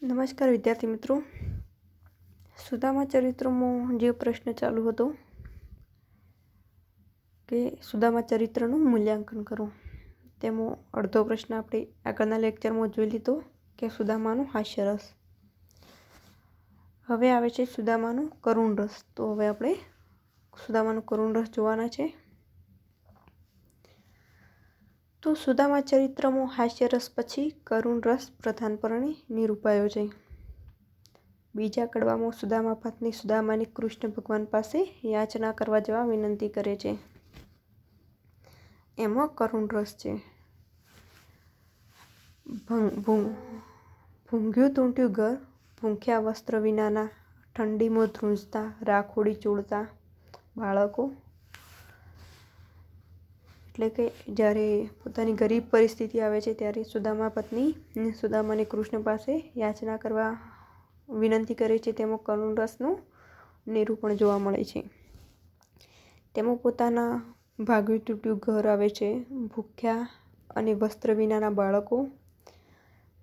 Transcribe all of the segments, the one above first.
નમસ્કાર વિદ્યાર્થી મિત્રો, સુદામા ચરિત્રમાં જે પ્રશ્ન ચાલુ હતો કે સુદામા ચરિત્રનું મૂલ્યાંકન કરો, તેમાં અડધો પ્રશ્ન આપણે આગળના લેક્ચરમાં જોઈ લીધો કે સુદામાનું હાસ્યરસ. હવે આવે છે સુદામાનું કરુણ રસ. તો હવે આપણે સુદામાનું કરુણ રસ જોવાના છે. તો સુદામા ચરિત્રમાં હાસ્યરસ પછી કરુણ રસ પ્રધાનપણે નિરૂપાયો છે. બીજા કડવામાં સુદામા પત્ની સુદામાની કૃષ્ણ ભગવાન પાસે યાચના કરવા જવા વિનંતી કરે છે. એમાં કરુણ રસ છે. ભૂંગ્યું તૂટ્યું ઘર, ભૂખ્યા વસ્ત્ર વિનાના, ઠંડીમાં ધ્રુજતા, રાખોડી ચોળતા બાળકો. એટલે કે જ્યારે પોતાની ગરીબ પરિસ્થિતિ આવે છે ત્યારે સુદામા પત્ની સુદામાને કૃષ્ણ પાસે યાચના કરવા વિનંતી કરે છે. તેમાં કરુણ રસનું નિરૂપણ જોવા મળે છે. તેમાં પોતાના ભાગ્યું તૂટ્યું ઘર આવે છે, ભૂખ્યા અને વસ્ત્ર વિનાના બાળકો,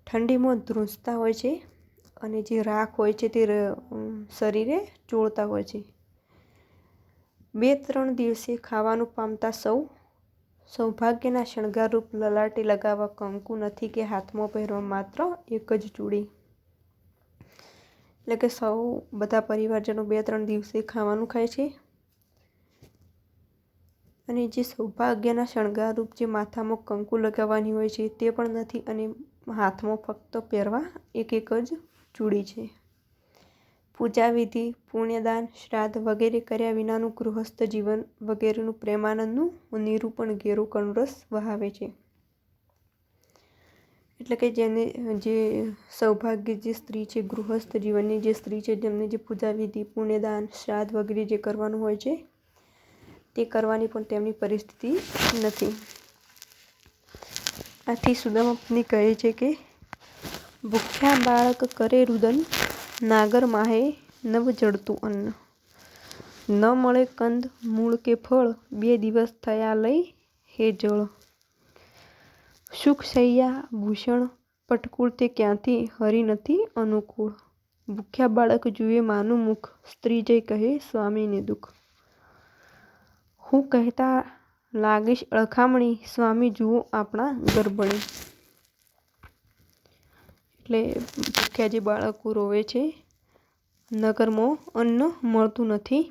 ઠંડીમાં ધ્રુજતા હોય છે અને જે રાખ હોય છે તે શરીરે ચોળતા હોય છે. 2-3 દિવસે ખાવાનું પામતા સૌ, સૌભાગ્યના શણગારરૂપ લલાટે લગાવવા કંકુ નથી કે હાથમાં પહેરવા માત્ર એક જ ચૂડી. એટલે કે સૌ બધા પરિવારજનો 2-3 દિવસે ખાવાનું ખાય છે અને જે સૌભાગ્યના શણગારરૂપ જે માથામાં કંકુ લગાવવાની હોય છે તે પણ નથી અને હાથમાં ફક્ત પહેરવા એક જ ચૂડી છે. પૂજા વિધિ, પુણ્યદાન, શ્રાદ્ધ વગેરે કર્યા વિનાનું ગૃહસ્થ જીવન વગેરેનું પ્રેમાનંદનું નિરૂપણ ઘેરો કરુણ રસ વહાવે છે. એટલે કે જેને જે સૌભાગ્ય જે સ્ત્રી છે, ગૃહસ્થ જીવનની જે સ્ત્રી છે, જેમને જે પૂજા વિધિ, પુણ્યદાન, શ્રાદ્ધ વગેરે જે કરવાનું હોય છે તે કરવાની પણ તેમની પરિસ્થિતિ નથી. આથી સુદામા પત્ની કહે છે કે ભૂખ્યા બાળક કરે રુદન, નાગર માહે નવ જડતું અન્ન. ન મળે કંદ મૂળ કે ફળ, 2 દિવસ થયા લઈ હે જળ. સુખ શૈયા ભૂષણ પટકૂળ તે ક્યાંથી હરી નથી અનુકૂળ. ભૂખ્યા બાળક જુએ માનું મુખ, સ્ત્રી જઈ કહે સ્વામીને દુઃખ. હું કહેતા લાગીશ અળખામણી, સ્વામી જુઓ આપણા ગરબણી. એટલે ભૂખ્યા જે બાળકો રોવે છે, નગરમાં અન્ન મળતું નથી,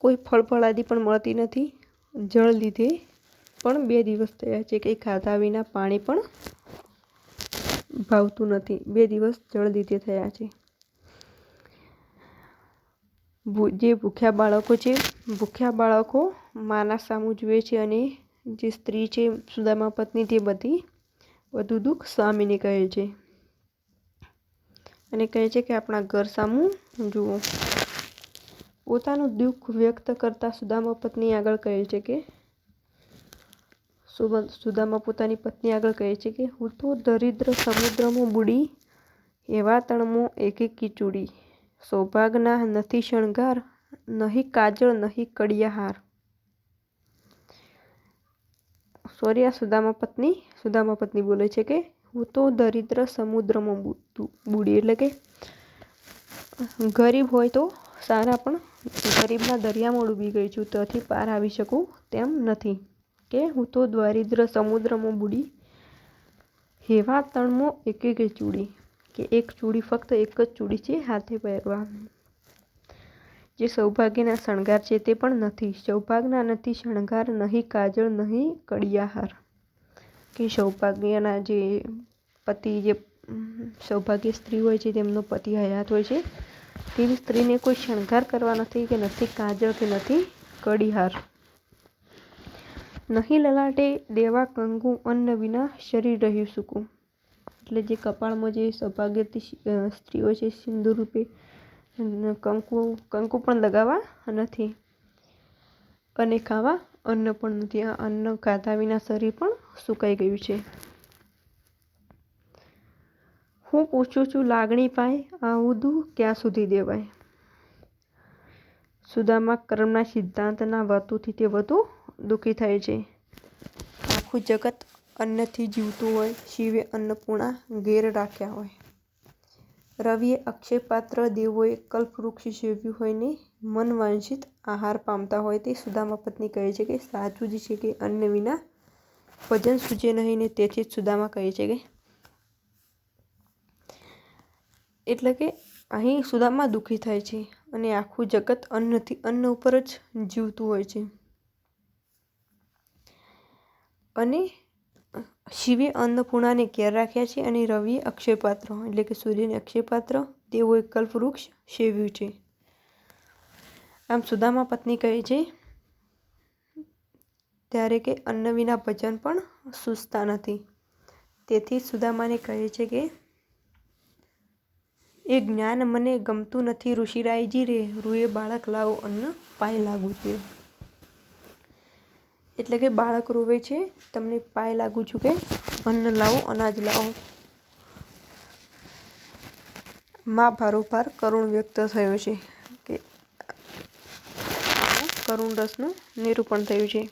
કોઈ ફળફળાદી પણ મળતી નથી, જળ લીધે પણ 2 દિવસ થયા છે, કંઈ ખાધા વિના પાણી પણ ભાવતું નથી, 2 દિવસ જળ લીધે થયા છે. જે ભૂખ્યા બાળકો છે, ભૂખ્યા બાળકો માના સામું જુએ છે અને જે સ્ત્રી છે સુદામા પત્ની તે બધું દુઃખ સ્વામીને કહે છે અને કહે છે કે આપણા ઘર સામું જુઓ. પોતાનું દુઃખ વ્યક્ત કરતા સુદામા પત્ની આગળ કહે છે કે સુદામા પોતાની પત્ની આગળ કહે છે કે હું તો દરિદ્ર સમુદ્રમાં બુડી, એવા તણમાં એકેકી ચૂડી. સૌભાગના નથી શણગાર, નહીં કાજળ નહીં કડિયા હાર. આ સુદામા પત્ની બોલે છે કે હું તો દરિદ્ર સમુદ્રમાં બુડી, એટલે કે ગરીબ હોય તો સારા પણ ગરીબના દરિયામાં ડૂબી ગઈ છું, ત્યાંથી પાર આવી શકું તેમ નથી. કે હું તો દરિદ્ર સમુદ્રમાં બુડી, હેવા તણમાં એક ચૂડી. કે એક ચૂડી, ફક્ત એક જ ચૂડી છે હાથે પહેરવા. જે સૌભાગ્યના શણગાર છે તે પણ નથી. સૌભાગ્યના નથી શણગાર, નહીં કાજળ નહીં કડિયાહાર. કે સૌભાગ્યના જે પતિ, જે સૌભાગ્ય સ્ત્રી હોય છે તેમનો પતિ હયાત હોય છે તેવી સ્ત્રીને કોઈ શણગાર કરવા નથી, કે નથી કાજળ કે નથી કડિહાર. નહીં લલાટે દેવા કંકુ, અન્ન વિના શરીર રહ્યું સૂકું. એટલે જે કપાળમાં જે સૌભાગ્યવતી સ્ત્રીઓ છે સિંદૂર રૂપે કંકુ પણ લગાવવા નથી અને ખાવા અન્ન પણ નથી. આ અન્ન ખાધા વિના શરીર પણ સુકાઈ ગયું છે. હું પૂછું છું લાગણી પાય, આવું દુઃખ ક્યાં સુધી દેવાય. સુદામા કર્મના સિદ્ધાંતના વતુથી તે વધુ દુઃખી થાય છે. આખું જગત અન્નથી જીવતું હોય, શિવે અન્નપૂર્ણા ઘેર રાખ્યા હોય. રવિએ અક્ષયપાત્ર દેવોએ કલ્પવૃક્ષ સેવ્યું હોય ને મનવાંછિત આહાર પામતા હોય તે સુદામા પત્ની કહે છે કે સાચું જ છે કે અન્ન વિના ભજન સૂચે નહીં ને તેથી જ સુદામા કહે છે કે એટલે કે અહીં સુદામા દુઃખી થાય છે અને આખું જગત અન્ન ઉપર જ જીવતું હોય છે. અને શિવે અન્નપૂર્ણાને ઘેર રાખ્યા છે અને રવિએ અક્ષયપાત્ર એટલે કે સૂર્યને અક્ષયપાત્ર તેઓએ કલ્પવૃક્ષ સેવ્યું છે. આમ સુદામા પત્ની કહે છે ત્યારે કે અન્ન વિના ભજન પણ સૂઝતા નથી. તેથી સુદામાને કહે છે કે એ જ્ઞાન મને ગમતું નથી ઋષિરાયજી રે, રૂએ બાળક લાવો અન્ન પાય લાગુ છે. એટલે કે બાળક રોવે છે, તમને પાય લાગુ છું કે અન્ન લાવો, અનાજ લાવો. માં ભારોભાર કરુણ વ્યક્ત થયો છે કે કરુણ રસનું નિરૂપણ થયું છે.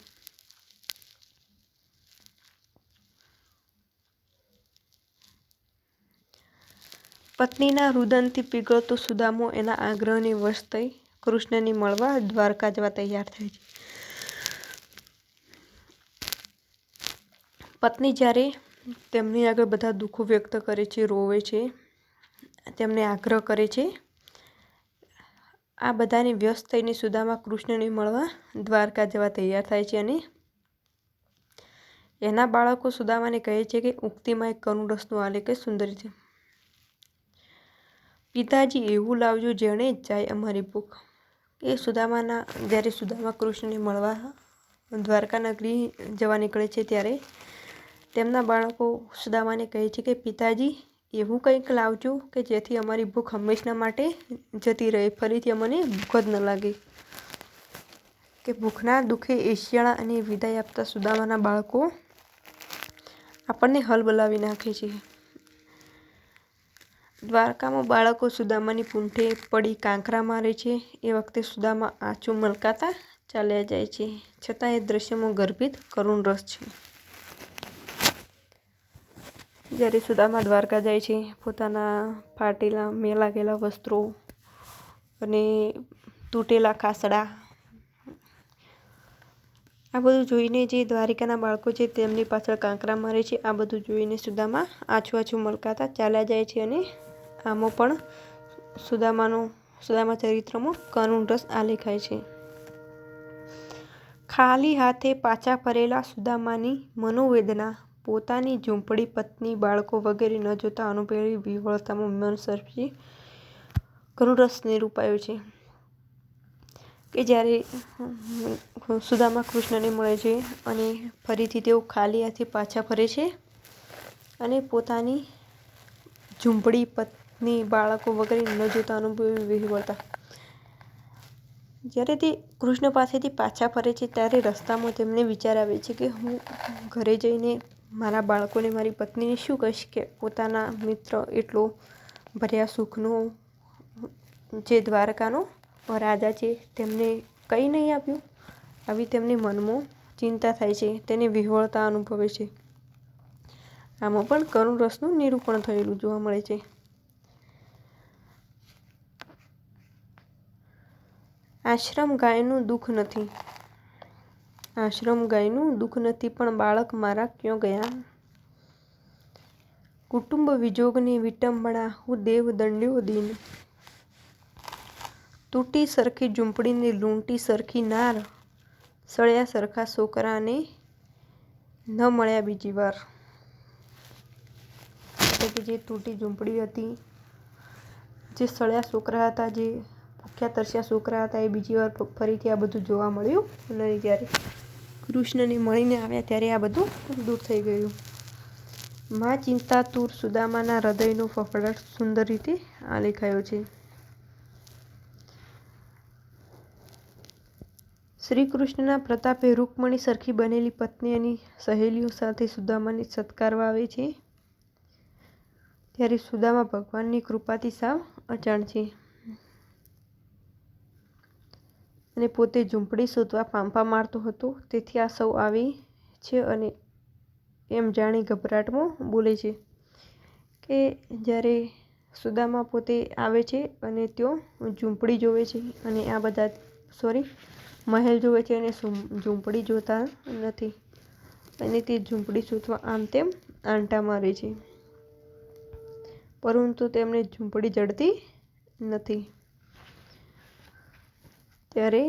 પત્નીના રુદનથી પીગળતો સુદામો એના આગ્રહને વશ થઈ કૃષ્ણને મળવા દ્વારકા જવા તૈયાર થાય છે. પત્ની જ્યારે તેમની આગળ બધા દુઃખો વ્યક્ત કરે છે, રોવે છે, તેમને આગ્રહ કરે છે, આ બધાને વ્યસ્ત થઈને સુદામા કૃષ્ણને મળવા દ્વારકા જવા તૈયાર થાય છે અને એના બાળકો સુદામાને કહે છે કે ઉક્તિમાં એક કરુણ રસનું આલેખ સુંદર છે. પિતાજી એવું લાવજો જેણે જાય અમારી ભૂખ. એ સુદામાના જ્યારે સુદામા કૃષ્ણને મળવા દ્વારકા નગરી જવા નીકળે છે ત્યારે તેમના બાળકો સુદામાને કહે છે કે પિતાજી એવું કંઈક લાવજો કે જેથી અમારી ભૂખ હંમેશના માટે જતી રહે, ફરીથી અમને ભૂખ જ ન લાગે. કે ભૂખના દુઃખે એશિયાળા અને વિદાય આપતા સુદામાના બાળકો આપણને હલબલાવી નાખે છે. દ્વારકામાં બાળકો સુદામાની પૂંઠે પડી કાંકરા મારે છે. એ વખતે સુદામા આંચું મલકાતા ચાલ્યા જાય છે. છતાં એ દ્રશ્યમાં ગર્ભિત કરુણ રસ છે. જ્યારે સુદામા દ્વારકા જાય છે, પોતાના ફાટેલા મેલા ગયેલા વસ્ત્રો અને તૂટેલા ખાસડા આ બધું જોઈને જે દ્વારિકાના બાળકો છે તેમની પાછળ કાંકરા મારે છે. આ બધું જોઈને સુદામા આછું મલકાતા ચાલ્યા જાય છે અને આમાં પણ સુદામા ચરિત્રમાં કરુણ રસ આલેખાય છે. ખાલી હાથે પાછા ફરેલા સુદામાની મનોવેદના પોતાની ઝૂંપડી, પત્ની, બાળકો વગેરે ન જોતા અનુભવેલી વિહ્વળતામાં મન સર્પી કરુણ રસ નિરૂપાયો છે. કે જ્યારે સુદામા કૃષ્ણને મળે છે અને ફરીથી તેઓ ખાલી હાથે પાછા ફરે છે અને પોતાની ઝૂંપડી, પત્ની, બાળકો વગેરે ન જોતા અનુભવેલી વિહ્વળતા. જ્યારે તે કૃષ્ણ પાસેથી પાછા ફરે છે ત્યારે રસ્તામાં તેમને વિચાર આવે છે કે હું ઘરે જઈને મારા બાળકોને, મારી પત્નીને શું કહીશ કે પોતાના મિત્ર એટલો ભર્યા સુખનો જે દ્વારકાનો રાજા છે તેમને કંઈ નહીં આપ્યું. આવી તેમને મનમાં ચિંતા થાય છે, તેને વિહ્વળતા અનુભવે છે. આમાં પણ કરુણ રસનું નિરૂપણ થયેલું જોવા મળે છે. આશ્રમ ગાયનું દુઃખ નથી. આશ્રમ ગાયનું દુઃખ નથી પણ બાળક મારા ક્યાં ગયા. કુટુંબ વિજોગની વિટંબણા હું દેવ દંડ્યો દીન. તૂટી સરખી ઝૂંપડીને લૂંટી સરખી નાર, સળ્યા સરખા છોકરાને ન મળ્યા બીજી વાર. એટલે કે જે તૂટી ઝૂંપડી હતી, જે સળ્યા છોકરા હતા, જે ભૂખ્યા તરસ્યા છોકરા હતા એ બીજી વાર ફરીથી આ બધું જોવા મળ્યું નહીં. જ્યારે કૃષ્ણને મળીને આવ્યા ત્યારે આ બધું દૂર થઈ ગયું. માં ચિંતાતુર સુદામાના હૃદયનો ફફડાટ સુંદર રીતે આલેખાયો છે. શ્રી કૃષ્ણના પ્રતાપે રૂકમણી સરખી બનેલી પત્ની એની સહેલીઓ સાથે સુદામાને સત્કારવા આવે છે ત્યારે સુદામા ભગવાનની કૃપાથી સાવ અજાણ છે અને પોતે ઝૂંપડી શોધવા ફાંફા મારતો હતો. તેથી આ સૌ આવે છે અને એમ જાણી ગભરાટમાં બોલે છે કે જ્યારે સુદામા પોતે આવે છે અને તેઓ ઝૂંપડી જોવે છે અને આ બધા મહેલ જોવે છે અને ઝૂંપડી જોતા નથી અને તે ઝૂંપડી શોધવા આમ તેમ આંટા મારે છે, પરંતુ તેમને ઝૂંપડી જડતી નથી. ત્યારે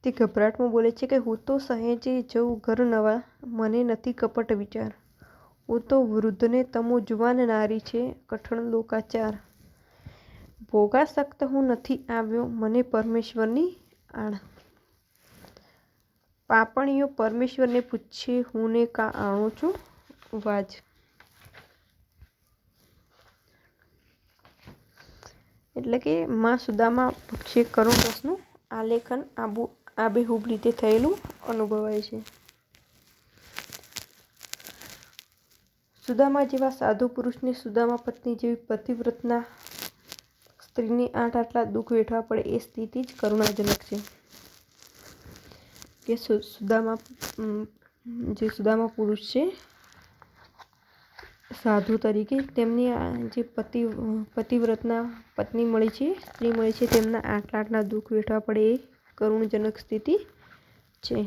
તે ગભરાટમાં બોલે છે કે હું તો સહેજે જઉં ઘર નવા, મને નથી કપટ વિચાર. હું તો વૃદ્ધને તમો જુવાન નારી છે કઠણ લોકાચાર. ભોગા સખ્ત હું નથી આવ્યો મને પરમેશ્વરની આણ. પાપણીઓ પરમેશ્વરને પૂછે હું ને કા આણું છું વાજ. એટલે કે માં સુદામા પક્ષે કરુણ રસનું આલેખન આબેહૂબ રીતે થયેલું અનુભવાય છે. સુદામા જેવા સાધુ પુરુષને સુદામા પત્ની જેવી પતિવ્રતના સ્ત્રીને આટલા દુઃખ વેઠવા પડે એ સ્થિતિ જ કરુણાજનક છે. કે સુદામા પુરુષ છે સાધુ તરીકે તેમની જે પતિવ્રતના પત્ની મળી છે, સ્ત્રી મળી છે, તેમના આટલા દુઃખ વેઠવા પડે એ કરુણજનક સ્થિતિ છે.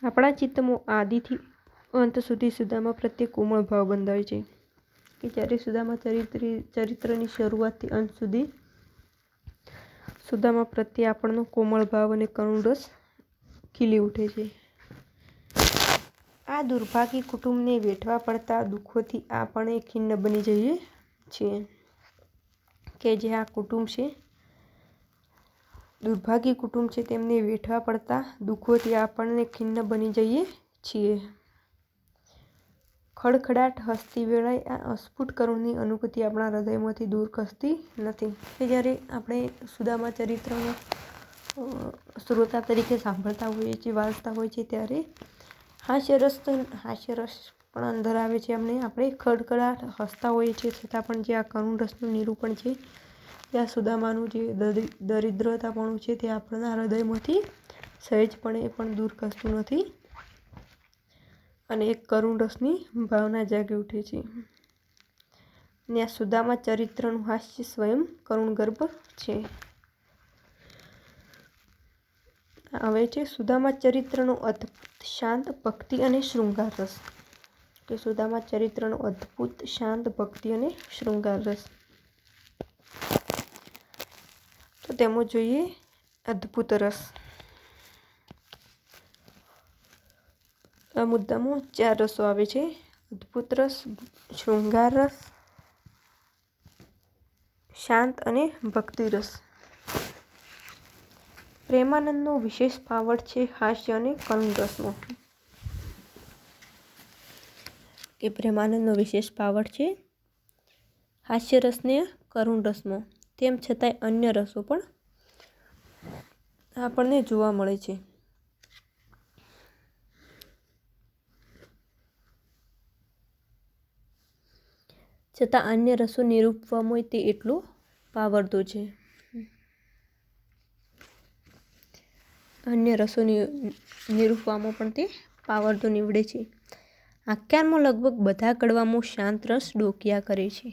આપણા ચિત્તમાં આદિથી અંત સુધી સુદામા પ્રત્યે કોમળ ભાવ બંધાય છે કે જ્યારે સુદામા ચરિત્રની શરૂઆતથી અંત સુધી સુદામા પ્રત્યે આપણનો કોમળ ભાવ અને કરુણ રસ ખીલી ઉઠે છે. આ દુર્ભાગી કુટુંબને વેઠવા પડતા દુઃખોથી આપણે ખિન્ન બની જઈએ છીએ. કે જે આ કુટુંબ છે, દુર્ભાગી કુટુંબ છે, તેમને વેઠવા પડતા દુઃખોથી આપણને ખિન્ન બની જઈએ છીએ. ખડખડાટ હસતી વેળાએ આ અસ્ફુટ કરુણની અનુભૂતિ આપણા હૃદયમાંથી દૂર ખસતી નથી. કે જ્યારે આપણે સુદામા ચરિત્રનો શ્રોતા તરીકે સાંભળતા હોઈએ છીએ, વાંચતા હોઈએ છીએ, ત્યારે હાસ્યરસ પણ અંદર આવે છે. આપણે ખડખડાટ હસતા હોઈએ છીએ છતાં પણ જે આ કરુણ રસનું નિરૂપણ છે, ત્યાં સુદામાનું જે દરિદ્રતાપણું છે તે આપણા હૃદયમાંથી સહેજપણે પણ દૂર ખસતું નથી અને એક કરુણ રસની ભાવના જાગી ઉઠે છે. અને આ સુદામા ચરિત્રનું હાસ્ય સ્વયં કરુણગર્ભ છે. આવે છે સુદામા ચરિત્રનો અદ્ભુત શાંત ભક્તિ અને શૃંગાર રસ. કે સુદામા ચરિત્રનો અદ્ભુત શાંત ભક્તિ અને શૃંગાર રસ. તો તેમાં જોઈએ અદ્ભુત રસ. આ મુદ્દામાં 4 રસો આવે છે: અદ્ભુત રસ, શૃંગાર રસ, શાંત અને ભક્તિ રસ. પ્રેમાનંદનો વિશેષ ફાવડ છે હાસ્ય અને કરુણ રસમાં. કે પ્રેમાનંદનો વિશેષ ફાવડ છે હાસ્ય રસને કરુણ રસમાં. તેમ છતાંય અન્ય રસો પણ આપણને જોવા મળે છે. છતાં અન્ય રસો નિરૂપવામાં તે એટલો પાવરધો છે. અન્ય રસો નિરૂપવામાં પણ તે પાવરધો નીવડે છે. આખ્યાનમાં લગભગ બધા કડવામાં શાંત રસ ડોકિયા કરે છે.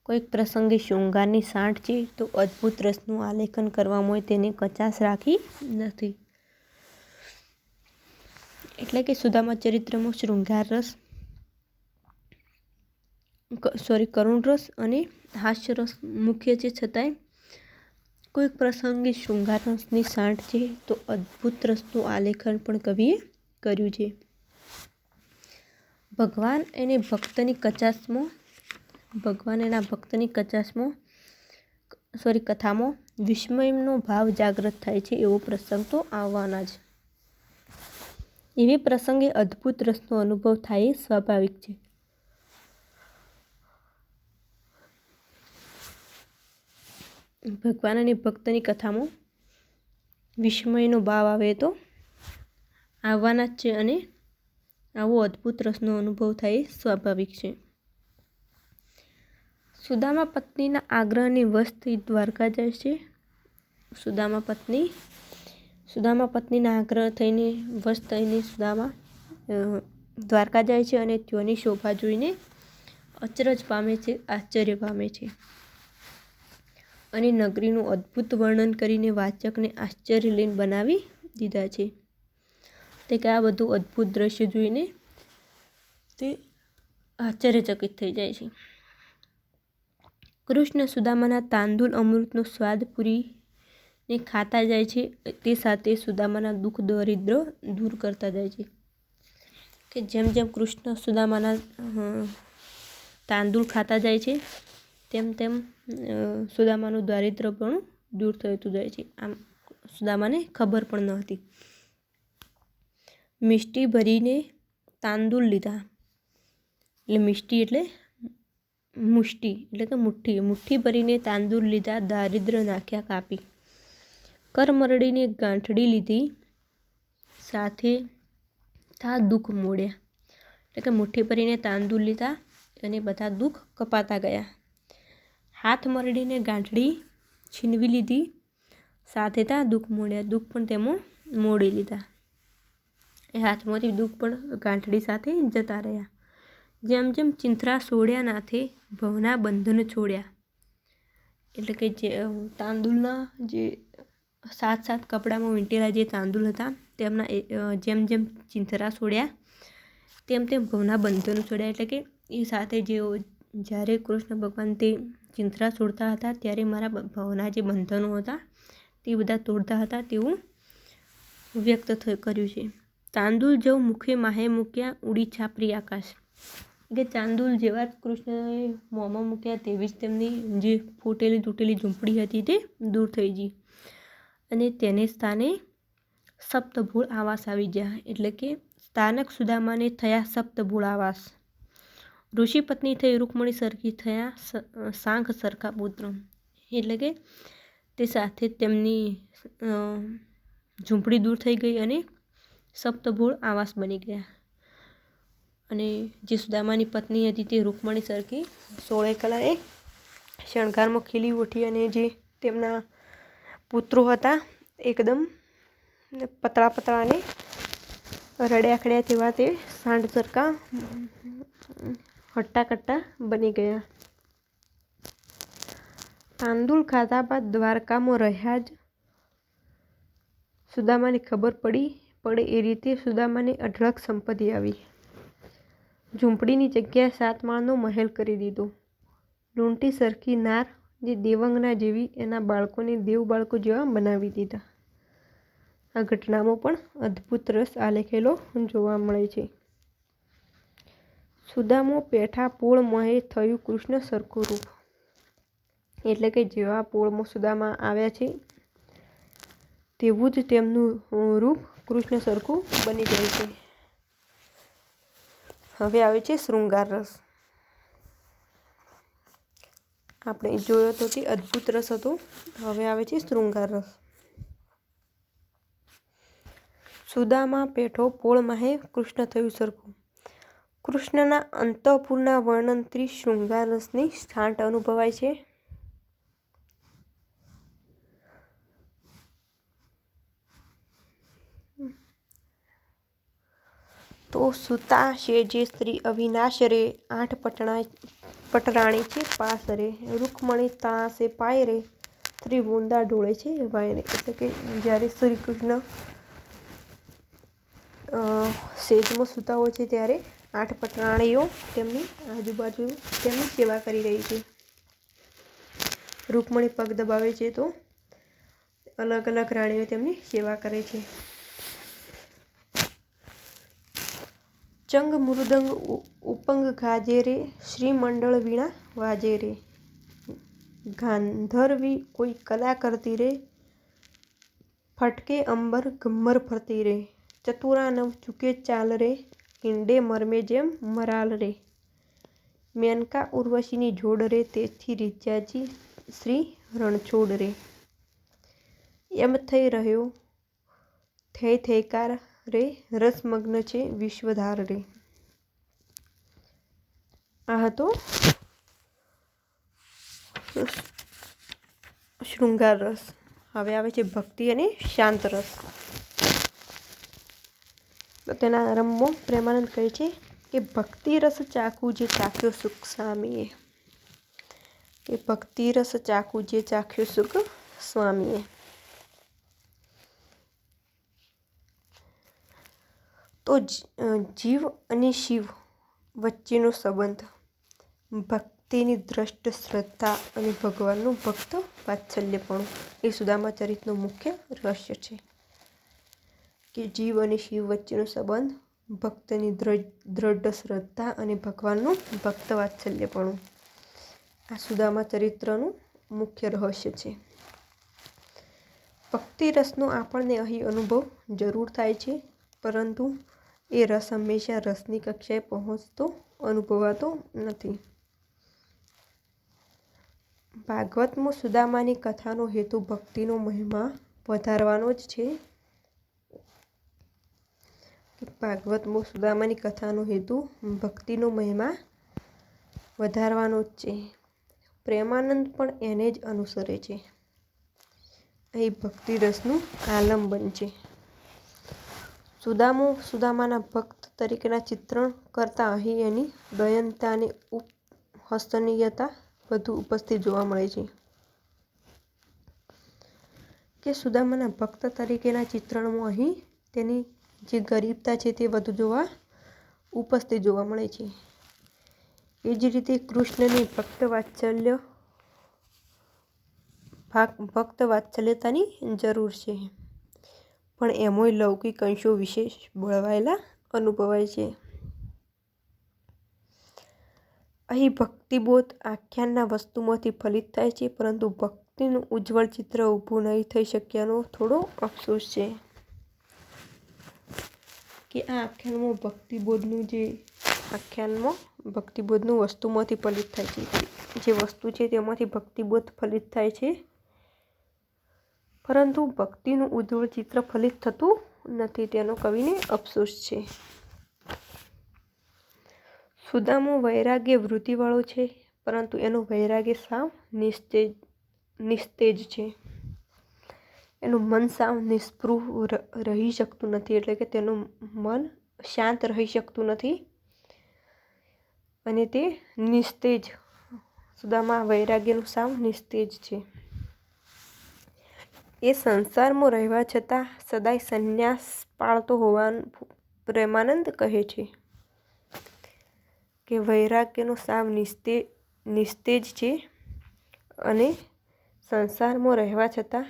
કોઈક પ્રસંગે શૃંગારની સાંઠ છે તો અદ્ભુત રસનું આલેખન કરવામાં તેને કચાશ રાખી નથી. એટલે કે સુદામા ચરિત્રમાં શૃંગાર રસ, કરુણ રસ અને હાસ્ય રસ મુખ્ય છે, છતાંય કોઈક પ્રસંગે શૃંગાર રસની સાંઠ છે તો અદ્ભુત રસનું આલેખન પણ કવિએ કર્યું છે. ભગવાન એના ભક્તની કથામાં વિસ્મયનો ભાવ જાગ્રત થાય છે એવો પ્રસંગ તો આવવાના જ. એવે પ્રસંગે અદ્ભુત રસનો અનુભવ થાય એ સ્વાભાવિક છે. ભગવાન અને ભક્તની કથામાં વિસ્મયનો ભાવ આવે તો આવવાના જ છે અને આવો અદ્ભુત રસનો અનુભવ થાય એ સ્વાભાવિક છે. સુદામા પત્નીના આગ્રહને વશ થઈ દ્વારકા જાય છે. સુદામા પત્નીના આગ્રહ થઈને વશ થઈને સુદામા દ્વારકા જાય છે અને ત્યાંની શોભા જોઈને અચરજ પામે છે, આશ્ચર્ય પામે છે અને નગરીનું અદ્ભુત વર્ણન કરીને વાચકને આશ્ચર્ય લઈને બનાવી દીધા છે. તે કે આ બધું અદ્ભુત દ્રશ્ય જોઈને તે આશ્ચર્યચકિત થઈ જાય છે. કૃષ્ણ સુદામાના તાંદુલ અમૃતનો સ્વાદ પૂરીને ખાતા જાય છે. તે સાથે સુદામાના દુઃખ દરિદ્ર દૂર કરતા જાય છે. કે જેમ જેમ કૃષ્ણ સુદામાના તાંદુલ ખાતા જાય છે તેમ તેમ સુદામાનું દારિદ્ર પણ દૂર થતું જાય છે. આમ સુદામાને ખબર પણ ન હતી. મિષ્ટી ભરીને તાંદુલ લીધા, એટલે મિષ્ટી એટલે મુષ્ટી એટલે કે મુઠ્ઠી ભરીને તાંદુલ લીધા, દારિદ્ર નાખ્યા કાપી. કરમરડીને ગાંઠડી લીધી, સાથે થા દુઃખ મોડ્યા, એટલે કે મુઠ્ઠી ભરીને તાંદુલ લીધા અને બધા દુઃખ કપાતા ગયા. હાથ મરડીને ગાંઠડી છીનવી લીધી, સાથે તા દુઃખ મોડ્યા, દુઃખ પણ તેમાં મોડી લીધા. એ હાથમાંથી દુઃખ પણ ગાંઠડી સાથે જતા રહ્યા. જેમ જેમ ચિંથરા છોડ્યા નાથે ભવના બંધન છોડ્યા, એટલે કે જે તાંદુલના જે સાત કપડામાં વીંટેલા જે તાંદુલ હતા તેમના જેમ જેમ ચિંથરા છોડ્યા તેમ તેમ ભવના બંધનો છોડ્યા. એટલે કે એ સાથે જેઓ જ્યારે કૃષ્ણ ભગવાન તે ચિંથરા છોડતા હતા ત્યારે મારા ભવના જે બંધનો હતા તે બધા તોડતા હતા તેવું વ્યક્ત કર્યું છે. તાંદુલ જવ મુખે માહે મૂક્યા, ઉડી છાપરી આકાશ, કે તાંદુલ જેવા જ કૃષ્ણએ મોંમાં મૂક્યા તેવી જ તેમની જે ફૂટેલી તૂટેલી ઝૂંપડી હતી તે દૂર થઈ ગઈ અને તેને સ્થાને સપ્તભૂળ આવાસ આવી ગયા. એટલે કે સ્થાનક સુદામાને થયા સપ્તભૂળ આવાસ. ઋષિ પત્ની થઈ રૂકમણી સરખી થયા સાંખ સરખા પુત્ર, એટલે કે તે સાથે તેમની ઝૂંપડી દૂર થઈ ગઈ અને સપ્તભૂળ આવાસ બની ગયા. અને જે સુદામાની પત્ની હતી તે રૂકમણી સરખી 16 કલાએ શણગારમાં ખીલી ઉઠી અને જે તેમના પુત્રો હતા એકદમ પતળા અને રડ્યા ખડ્યા તેવા તે સાંઢ સરખા હટ્ટા કટ્ટા બની ગયા. તાંદુલ ખાધા બાદ દ્વારકામાં રહ્યા જ સુદામાને ખબર પડે એ રીતે સુદામાને અઢળક સંપત્તિ આવી. ઝૂંપડીની જગ્યાએ 7 માળનો મહેલ કરી દીધો. લૂંટી સરખી નાર જે દેવંગના જેવી એના બાળકોને દેવ બાળકો જેવા બનાવી દીધા. આ ઘટનામાં પણ અદ્ભુત રસ આલેખેલો જોવા મળે છે. સુદામો પેઠા પોળ મોહે થયું કૃષ્ણ સરખું રૂપ, એટલે કે જેવા પોળમાં સુદામા આવ્યા છે તેવું જ તેમનું રૂપ કૃષ્ણ સરખું બની જાય છે. હવે આવે છે શૃંગાર રસ. આપણે જોયો તો તે અદ્ભુત રસ હતો. હવે આવે છે શૃંગાર રસ. સુદામા પેઠો પોળ માહે કૃષ્ણ થયું સરખું. કૃષ્ણના અંતઃપુરના વર્ણનથી શૃંગાર રસની છાંટ અનુભવાય છે. તો સુતા શેજે શ્રી અવિનાશ રે, 8 પટરાણી છે પાસ રે, રૂકમણી તાસે પાય રે, ત્રિવૃંદા ઢોળે છે વાય રે. એટલે કે જ્યારે શ્રી કૃષ્ણ સેજમાં સૂતા હોય છે ત્યારે 8 પટરાણીઓ તેમની આજુબાજુ તેમની સેવા કરી રહી છે. રૂકમણી પગ દબાવે છે તો અલગ અલગ રાણીઓ તેમની સેવા કરે છે. ચંગ મૃદંગ ઉપંગ ગાજે રે, શ્રી મંડળ વીણા વાજે રે, ગાંધર્વી કોઈ કલા કરતી રે, ફટકે અંબર ગમ્મર ફરતી રે, ચતુરાનવ ચૂકે ચાલ રે, ઈંડે મરમે જેમ મરાલ રે, મેનકા ઉર્વશીની જોડ રે, તેથી રીત્યાજી શ્રી રણછોડ રે, એમ થઈ રહ્યો થઈકાર રે, રસમગ્ન છે વિશ્વધાર રે. આ હતો શૃંગાર રસ. હવે આવે છે ભક્તિ અને શાંત રસ. તો તેના આરંભમાં પ્રેમાનંદ કહે છે કે ભક્તિ રસ ચાખું જે ચાખ્યો સુખ સ્વામીએ, કે ભક્તિ રસ ચાખું જે ચાખ્યો સુખ સ્વામીએ. તો જીવ અને શિવ વચ્ચેનો સંબંધ, ભક્તિની દ્રષ્ટ શ્રદ્ધા અને ભગવાનનું ભક્ત વાત્સલ્યપણું એ સુદામા ચરિતનું મુખ્ય રહસ્ય છે. કે જીવ અને શિવ વચ્ચેનો સંબંધ, ભક્તની દ્રઢ શ્રદ્ધા અને ભગવાનનું ભક્ત વાત્સલ્યપણું આ સુદામા ચરિત્રનું મુખ્ય રહસ્ય છે. ભક્તિ રસનો આપણને અહીં અનુભવ જરૂર થાય છે, પરંતુ એ રસ હંમેશા રસની કક્ષાએ પહોંચતો અનુભવાતો નથી. ભાગવતમાં સુદામાની કથાનો હેતુ ભક્તિનો મહિમા વધારવાનો જ છે. ભાગવતમાં સુદામાની કથાનો હેતુ ભક્તિનો મહિમા વધારવાનો જ છે. પ્રેમાનંદ પણ એને જ અનુસરે છે. અહીં ભક્તિ રસનું આલંબન છે. સુદામાના ભક્ત તરીકેના ચિત્રણ કરતાં અહીં એની દયનતા અને ઉપહસનીયતા વધુ ઉપસ્થિત જોવા મળે છે. કે સુદામાના ભક્ત તરીકેના ચિત્રણમાં અહીં તેની જે ગરીબતા છે તે વધુ ઉપસ્થિત જોવા મળે છે. એ જ રીતે કૃષ્ણની ભક્ત વાત્સલ્યતાની જરૂર છે, પણ એમાંય લૌકિક અંશો વિશેષ બળવાયેલા અનુભવાય છે. અહીં ભક્તિબોધ આખ્યાનના વસ્તુમાંથી ફલિત થાય છે, પરંતુ ભક્તિનું ઉજ્જવળ ચિત્ર ઊભું નહીં થઈ શક્યાનો થોડો અફસોસ છે. કે આ આખ્યાનમાં ભક્તિબોધનું વસ્તુમાંથી ફલિત થાય છે. જે વસ્તુ છે તેમાંથી ભક્તિબોધ ફલિત થાય છે, પરંતુ ભક્તિનું ઉજ્જવળ ચિત્ર ફલિત થતું નથી, તેનો કવિને અફસોસ છે. સુદામો વૈરાગ્ય વૃત્તિવાળો છે, પરંતુ એનું વૈરાગ્ય સાવ નિસ્તેજ છે. એનું મન સાવ નિસ્પૃહ રહી શકતું નથી, એટલે કે તેનું મન શાંત રહી શકતું નથી અને તે નિસ્તેજ, સુદામા વૈરાગ્યનું સાવ નિસ્તેજ છે. એ સંસારમાં રહેવા છતાં સદાય સંન્યાસ પાળતો હોવાનું પ્રેમાનંદ કહે છે. કે વૈરાગ્યનો સાવ નિસ્તેજ છે અને સંસારમાં રહેવા છતાં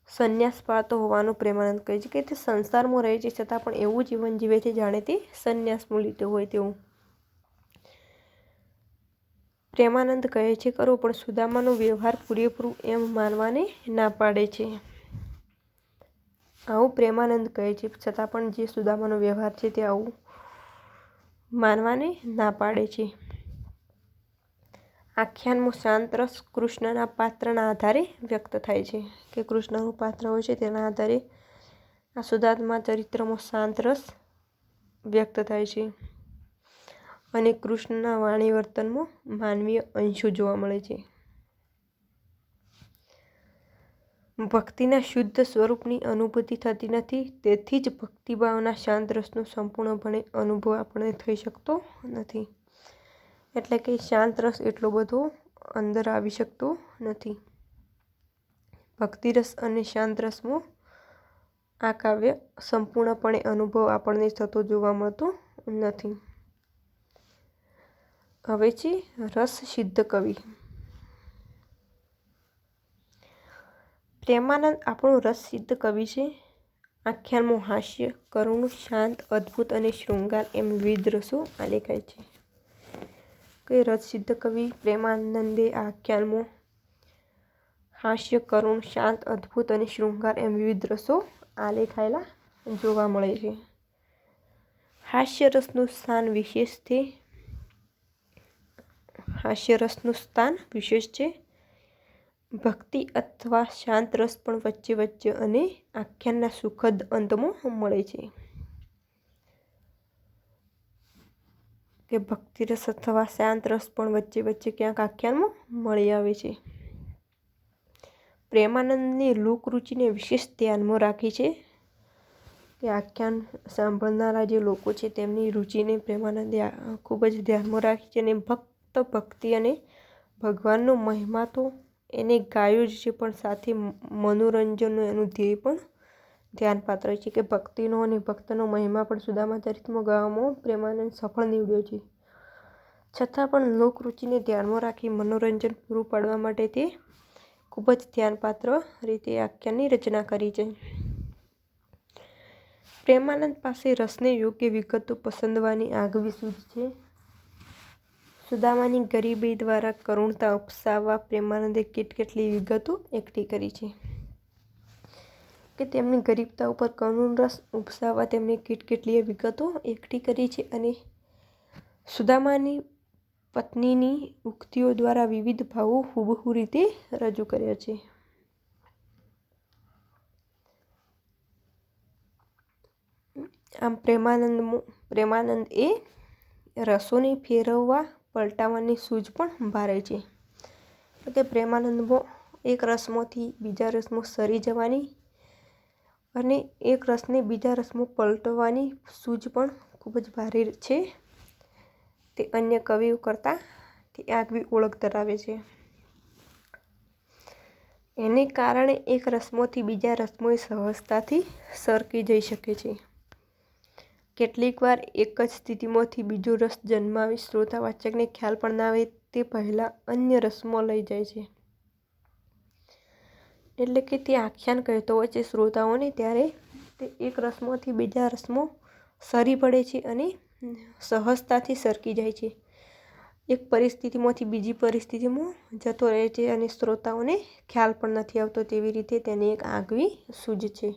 સંન્યાસ પાળતો હોવાનું પ્રેમાનંદ કહે છે. કે તે સંસારમાં રહે છે છતાં પણ એવું જીવન જીવે છે જાણે તે સંન્યાસમાં લીધો હોય તેવું પ્રેમાનંદ કહે છે ખરો, પણ સુદામાનો વ્યવહાર પૂરેપૂરું એમ માનવાને ના પાડે છે. આવું પ્રેમાનંદ કહે છે, છતાં પણ જે સુદામાનો વ્યવહાર છે તે આવું માનવાને ના પાડે છે. આખ્યાનમાં શાંત રસ કૃષ્ણના પાત્રના આધારે વ્યક્ત થાય છે. કે કૃષ્ણનું પાત્ર હોય છે તેના આધારે આ સુદામા ચરિત્રમાં શાંત રસ વ્યક્ત થાય છે અને કૃષ્ણના વાણી વર્તનમાં માનવીય અંશો જોવા મળે છે. ભક્તિના શુદ્ધ સ્વરૂપની અનુભૂતિ થતી નથી, તેથી જ ભક્તિભાવના શાંત રસનો સંપૂર્ણપણે અનુભવ આપણને થઈ શકતો નથી. એટલે કે શાંત રસ એટલો બધો અંદર આવી શકતો નથી. ભક્તિરસ અને શાંત રસમાં આ કાવ્ય સંપૂર્ણપણે અનુભવ આપણને થતો જોવા મળતો નથી. હવે છે રસ સિદ્ધ કવિ. પ્રેમાનંદ આપણો રસ સિદ્ધ કવિ છે. આખ્યાનમાં હાસ્ય, કરુણ, શાંત, અદ્ભુત અને શૃંગાર એમ વિવિધ રસો આલેખાય છે. કે રસ સિદ્ધ કવિ પ્રેમાનંદે આખ્યાનમાં હાસ્ય, કરુણ, શાંત, અદ્ભુત અને શૃંગાર એમ વિવિધ રસો આલેખાયેલા જોવા મળે છે. હાસ્ય રસનું સ્થાન વિશેષ છે. ભક્તિ અથવા શાંત રસ પણ વચ્ચે અને આખ્યાનના સુખદ અંતમાં મળે છે. કે ભક્તિરસ અથવા શાંત રસ પણ વચ્ચે ક્યાંક આખ્યાનમાં મળી આવે છે. પ્રેમાનંદની લોકરુચિને વિશેષ ધ્યાનમાં રાખી છે. કે આખ્યાન સાંભળનારા જે લોકો છે તેમની રુચિને પ્રેમાનંદે ખૂબ જ ધ્યાનમાં રાખી છે. અને ભક્ત ભક્તિ અને ભગવાનનો મહિમા તો એને ગાયો જ છે, પણ સાથે મનોરંજનનું એનું ધ્યેય પણ ધ્યાનપાત્ર છે કે ભક્તિનો અને ભક્તનો મહિમા પણ સુદામા ચરિત્રમાં ગાવામાં પ્રેમાનંદ સફળ નીવડ્યો છે. છતાં પણ લોકરુચિને ધ્યાનમાં રાખી મનોરંજન પૂરું પાડવા માટે તે ખૂબ જ ધ્યાનપાત્ર રીતે આખ્યાનની રચના કરી છે. પ્રેમાનંદ પાસે રસને યોગ્ય વિગતો પસંદવાની આગવી સૂઝ છે. સુદામાની ગરીબી દ્વારા કરુણતા ઉપસાવવા પ્રેમાનંદે કેટલી વિગતો એકઠી કરી છે કે તેમની ગરીબતા ઉપર કરુણ રસ ઉપસાવવા તેમણે કેટલીય વિગતો એકઠી કરી છે અને સુદામાની પત્નીની ઉક્તિઓ દ્વારા વિવિધ ભાવો હુબહુ રીતે રજૂ કર્યા છે. આમ પ્રેમાનંદ એ રસોને ફેરવવા પલટાવવાની સૂઝ પણ ભારે છે. કે પ્રેમાનંદમાં એક રસમાંથી બીજા રસમાં સરી જવાની અને એક રસને બીજા રસમાં પલટવાની સૂઝ પણ ખૂબ જ ભારે છે. તે અન્ય કવિઓ કરતાં તે આગવી ઓળખ ધરાવે છે. એને કારણે એક રસમાંથી બીજા રસમાં સહજતાથી સરકી જઈ શકે છે. કેટલીક વાર એક જ સ્થિતિમાંથી બીજો રસ જન્માવી શ્રોતા વાચકને ખ્યાલ પણ ના આવે તે પહેલાં અન્ય રસમાં લઈ જાય છે. એટલે કે તે આખ્યાન કહેતો હોય છે શ્રોતાઓને, ત્યારે તે એક રસમાંથી બીજા રસમાં સરી પડે છે અને સહજતાથી સરકી જાય છે. એક પરિસ્થિતિમાંથી બીજી પરિસ્થિતિમાં જતો રહે છે અને શ્રોતાઓને ખ્યાલ પણ નથી આવતો. તેવી રીતે તેની એક આગવી સૂઝ છે.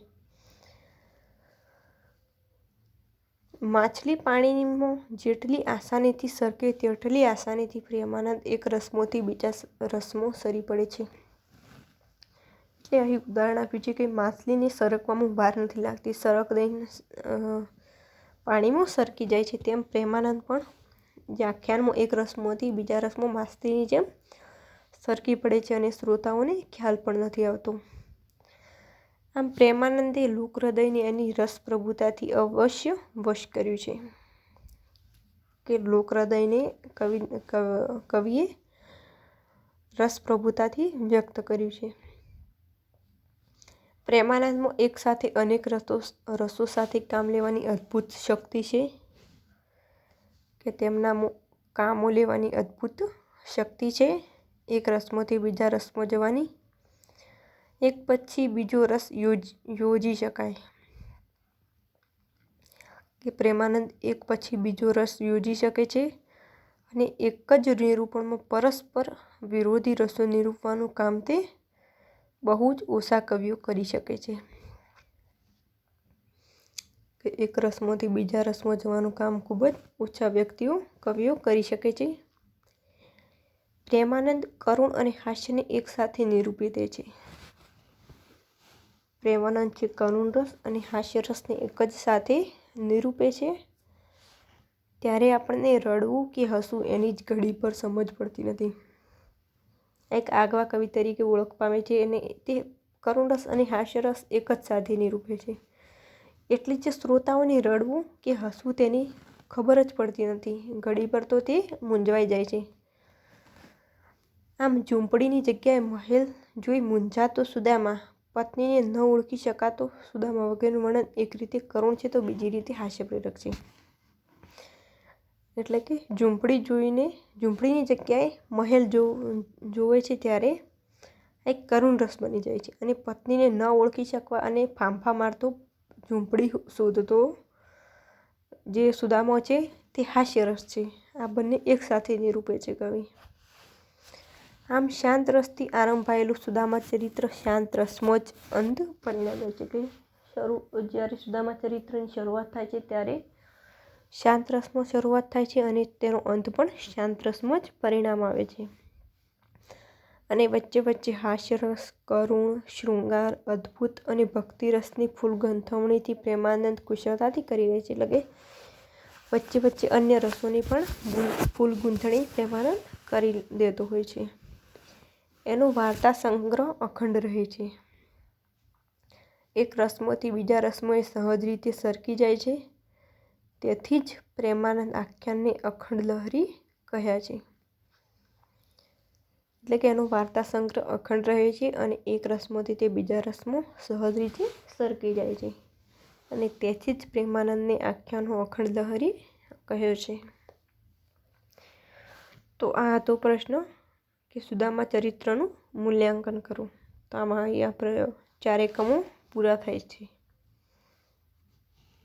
માછલી પાણીમાં જેટલી આસાનીથી સરકે તેટલી આસાનીથી પ્રેમાનંદ એક રસમાંથી બીજા રસમાં સરી પડે છે. એટલે અહીં ઉદાહરણ આપ્યું છે કે માછલીને સરકવામાં વાર નથી લાગતી, સરક દઈને પાણીમાં સરકી જાય છે. તેમ પ્રેમાનંદ પણ આખ્યાનમાં એક રસમાંથી બીજા રસમાં માછલીની જેમ સરકી પડે છે અને શ્રોતાઓને ખ્યાલ પણ નથી આવતો. આમ પ્રેમાનંદે લોકહૃદયને એની રસપ્રભુતાથી અવશ્ય વશ કર્યું છે. કે લોકહૃદયને કવિએ રસપ્રભુતાથી વ્યક્ત કર્યું છે. પ્રેમાનંદમાં એક સાથે અનેક રસો સાથે કામ લેવાની અદ્ભુત શક્તિ છે. કે તેમના કામો લેવાની અદ્ભુત શક્તિ છે. એક રસમાંથી બીજા રસમાં જવાની, એક પછી બીજો રસ યોજી શકાય. કે પ્રેમાનંદ એક પછી બીજો રસ યોજી શકે છે અને એક જ નિરૂપણમાં પરસ્પર વિરોધી રસો નિરૂપવાનું કામ તે બહુ જ ઓછા કવિઓ કરી શકે છે. કે એક રસમાંથી બીજા રસમાં જવાનું કામ ખૂબ જ ઓછા કવિઓ કરી શકે છે. પ્રેમાનંદ કરુણ અને હાસ્યને એકસાથે નિરૂપી દે છે. પ્રેમાનંદ છે કરુણ રસ અને હાસ્ય રસને એક જ સાથે નિરૂપે છે. ત્યારે આપણને રડવું કે હસવું એની જ ઘડી પર સમજ પડતી નથી. એક આગવા કવિ તરીકે ઓળખ પામે છે અને તે કરુણ રસ અને હાસ્ય રસ એક જ સાથે નિરૂપે છે. એટલે જ શ્રોતાઓને રડવું કે હસવું તેની ખબર જ પડતી નથી. ઘડી પર તો તે મૂંઝવાઈ જાય છે. આમ ઝૂંપડીની જગ્યાએ મહેલ જોઈ મૂંઝાતો સુદામા, પત્નીને ન ઓળખી શકાતો સુદામા વગેરેનું વર્ણન એક રીતે કરુણ છે તો બીજી રીતે હાસ્યપ્રેરક છે. એટલે કે ઝૂંપડીની જગ્યાએ મહેલ જોવે છે ત્યારે એક કરુણ રસ બની જાય છે અને પત્નીને ન ઓળખી શકવા અને ફાંફા મારતો ઝૂંપડી શોધતો જે સુદામા છે તે હાસ્ય રસ છે. આ બંને એક સાથે નિરૂપે છે કવિ. આમ શાંત રસથી આરંભાયેલું સુદામા ચરિત્ર શાંત રસમાં જ અંત પરિણમે છે. કે જ્યારે સુદામા ચરિત્રની શરૂઆત થાય છે ત્યારે શાંત રસમાં શરૂઆત થાય છે અને તેનો અંત પણ શાંત રસમાં જ પરિણામ આવે છે. અને વચ્ચે વચ્ચે હાસ્યરસ, કરુણ, શૃંગાર, અદ્ભુત અને ભક્તિરસની ફૂલગૂંથવણીથી પ્રેમાનંદ કુશળતાથી કરી રહે છે. એટલે કે વચ્ચે વચ્ચે અન્ય રસોની પણ ફૂલગૂંથણી પ્રેમાનંદ કરી દેતો હોય છે. એનો વાર્તા સંગ્રહ અખંડ રહે છે. એક રસમોથી બીજા રસમો એ સહજ રીતે સરકી જાય છે, તેથી જ પ્રેમાનંદ આખ્યાનને અખંડ લહરી કહ્યા છે. એટલે કે એનો વાર્તા સંગ્રહ અખંડ રહે છે અને એક રસમોથી તે બીજા રસમો સહજ રીતે સરકી જાય છે, અને તેથી જ પ્રેમાનંદને આખ્યાનનો અખંડ લહરી કહ્યો છે. તો આ હતો પ્રશ્ન કે સુદામા ચરિત્રનું મૂલ્યાંકન કરો. તો આમાં અહીંયા 4 એકમો પૂરા થાય છે.